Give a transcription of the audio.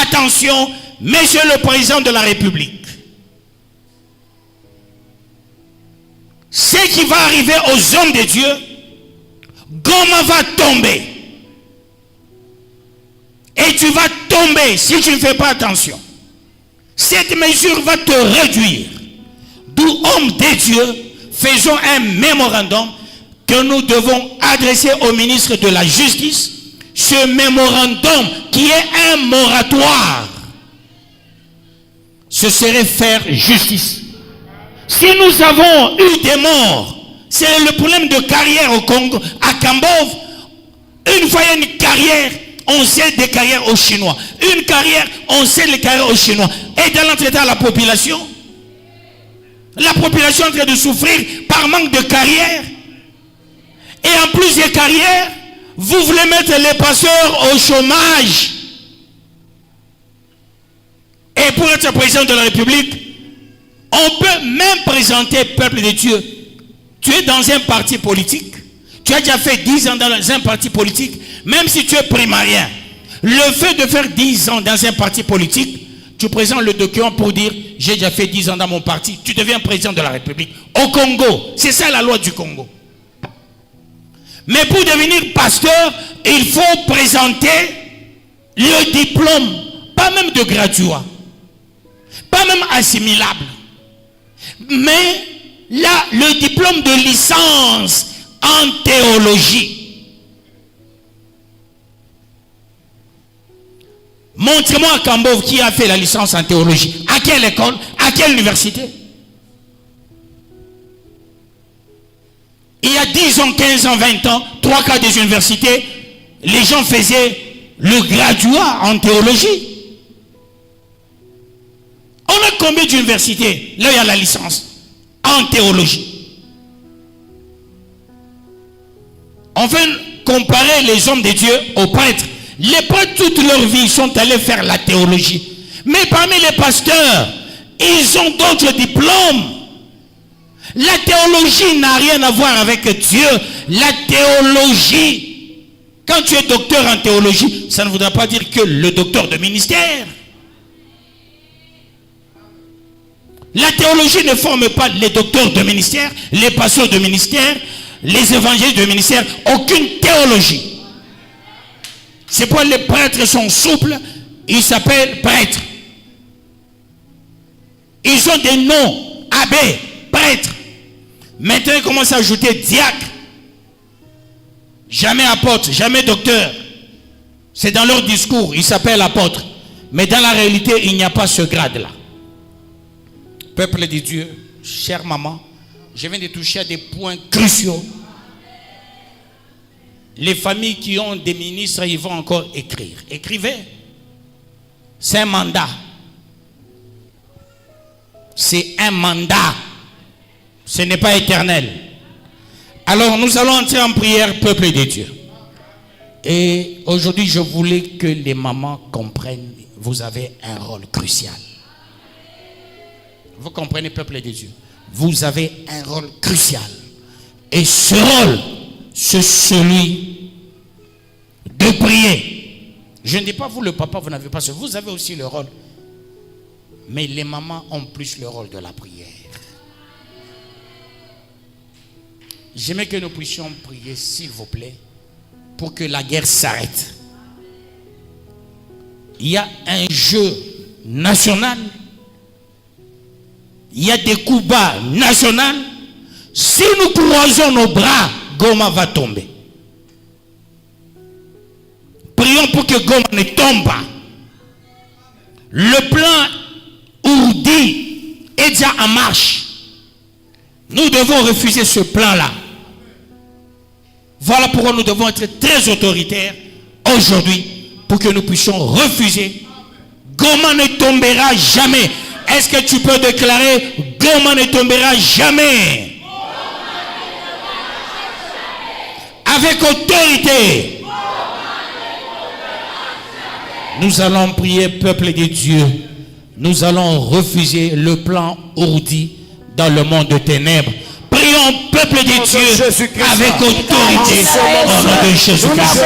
attention, Monsieur le Président de la République. Ce qui va arriver aux hommes de Dieu, Goma va tomber. Et tu vas tomber si tu ne fais pas attention. Cette mesure va te réduire. D'où, hommes de Dieu, faisons un mémorandum que nous devons adresser au ministre de la Justice. Ce mémorandum qui est un moratoire, ce serait faire justice. Si nous avons eu des morts, c'est le problème de carrière au Congo, à Kambov. Une fois il y a une carrière, on sait des carrières aux Chinois. Une carrière, on sait les carrières aux Chinois. Et dans l'entretien, la population est en train de souffrir par manque de carrière. Et en plus des carrières, vous voulez mettre les pasteurs au chômage. Et pour être président de la République, on peut même présenter peuple de Dieu. Tu es dans un parti politique. Tu as déjà fait 10 ans dans un parti politique. Même si tu es primarien. Le fait de faire 10 ans dans un parti politique, tu présentes le document pour dire j'ai déjà fait 10 ans dans mon parti. Tu deviens président de la République. Au Congo, c'est ça la loi du Congo. Mais pour devenir pasteur, il faut présenter le diplôme. Pas même de graduat. Pas même assimilable. Mais là, le diplôme de licence en théologie. Montrez-moi à Kambov qui a fait la licence en théologie. À quelle école? À quelle université? Il y a 10 ans, 15 ans, 20 ans, 3 quarts des universités, les gens faisaient le graduat en théologie. On a combien d'universités? Là, il y a la licence en théologie. On veut comparer les hommes de Dieu aux prêtres. Les prêtres, toute leur vie, sont allés faire la théologie. Mais parmi les pasteurs, ils ont d'autres diplômes. La théologie n'a rien à voir avec Dieu. La théologie, quand tu es docteur en théologie, ça ne voudra pas dire que le docteur de ministère. La théologie ne forme pas les docteurs de ministère, les pasteurs de ministère, les évangélistes de ministère, aucune théologie. C'est pourquoi les prêtres sont souples, ils s'appellent prêtres. Ils ont des noms, abbés, prêtres. Maintenant, ils commencent à ajouter diacre. Jamais apôtre, jamais docteur. C'est dans leur discours, ils s'appellent apôtres. Mais dans la réalité, il n'y a pas ce grade-là. Peuple de Dieu, chère maman, je viens de toucher à des points cruciaux. Les familles qui ont des ministres, ils vont encore écrire. Écrivez. C'est un mandat. C'est un mandat. Ce n'est pas éternel. Alors nous allons entrer en prière, peuple de Dieu. Et aujourd'hui, je voulais que les mamans comprennent, vous avez un rôle crucial. Vous comprenez, peuple de Dieu? Vous avez un rôle crucial. Et ce rôle, c'est celui de prier. Je ne dis pas vous le papa, vous n'avez pas ce. Vous avez aussi le rôle. Mais les mamans ont plus le rôle de la prière. J'aimerais que nous puissions prier, s'il vous plaît, pour que la guerre s'arrête. Il y a un jeu national. Il y a des coups bas nationaux. Si nous croisons nos bras, Goma va tomber. Prions pour que Goma ne tombe pas. Le plan Ourdi est déjà en marche. Nous devons refuser ce plan-là. Voilà pourquoi nous devons être très autoritaires aujourd'hui pour que nous puissions refuser. Goma ne tombera jamais. Est-ce que tu peux déclarer Goma ne tombera jamais? Avec autorité. Nous allons prier, peuple de Dieu. Nous allons refuser le plan ourdi dans le monde de ténèbres. Prions, peuple de Dieu, avec autorité au nom de Jésus-Christ.